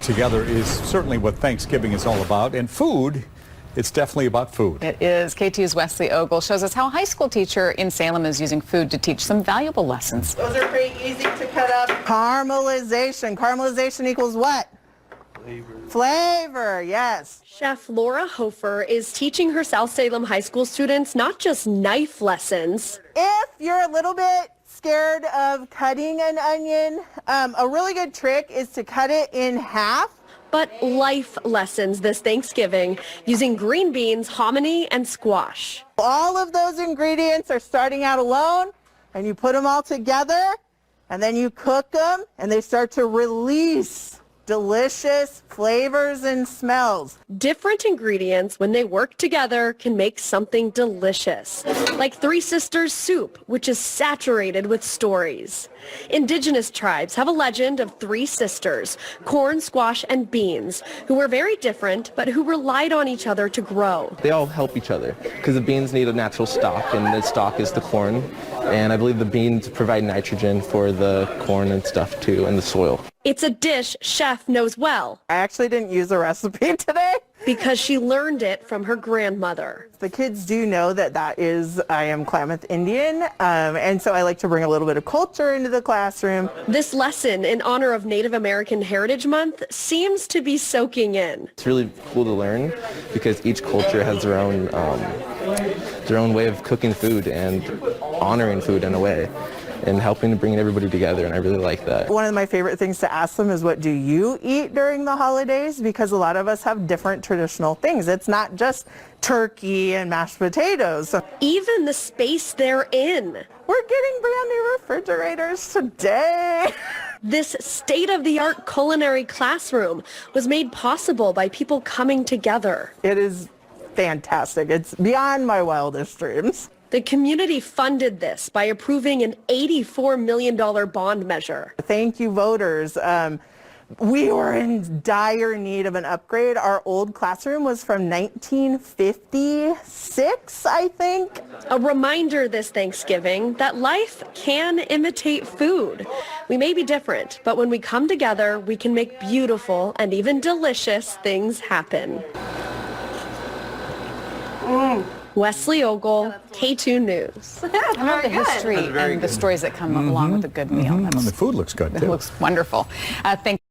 together is certainly what Thanksgiving is all about. And food, it's definitely about food. It is. KT's Wesley Ogle shows us how a high school teacher in Salem is using food to teach some valuable lessons. Those are pretty easy to cut up. Caramelization. Caramelization equals what? Flavor, yes. Chef Laura Hofer is teaching her South Salem High School students not just knife lessons. If you're a little bit scared of cutting an onion, a really good trick is to cut it in half. But life lessons this Thanksgiving using green beans, hominy, and squash. All of those ingredients are starting out alone, and you put them all together, and then you cook them, and they start to release delicious flavors and smells. Different ingredients, when they work together, can make something delicious. Like Three Sisters soup, which is saturated with stories. Indigenous tribes have a legend of three sisters, corn, squash, and beans, who were very different, but who relied on each other to grow. They all help each other because the beans need a natural stock, and the stock is the corn. And I believe the beans provide nitrogen for the corn and stuff too, and the soil. It's a dish Chef knows well. I actually didn't use a recipe today. Because she learned it from her grandmother. The kids do know that I am Klamath Indian, and so I like to bring a little bit of culture into the classroom. This lesson in honor of Native American Heritage Month seems to be soaking in. It's really cool to learn because each culture has their own way of cooking food and honoring food in a way, and helping to bring everybody together, and I really like that. One of my favorite things to ask them is, what do you eat during the holidays? Because a lot of us have different traditional things. It's not just turkey and mashed potatoes. Even the space they're in. We're getting brand new refrigerators today. This state-of-the-art culinary classroom was made possible by people coming together. It is fantastic. It's beyond my wildest dreams. The community funded this by approving an $84 million bond measure. Thank you, voters. We were in dire need of an upgrade. Our old classroom was from 1956, I think. A reminder this Thanksgiving that life can imitate food. We may be different, but when we come together, we can make beautiful and even delicious things happen. Wesley Ogle, K2 News. I love the history and the stories that come along with a good meal. And the food looks good, too. It looks wonderful. Thank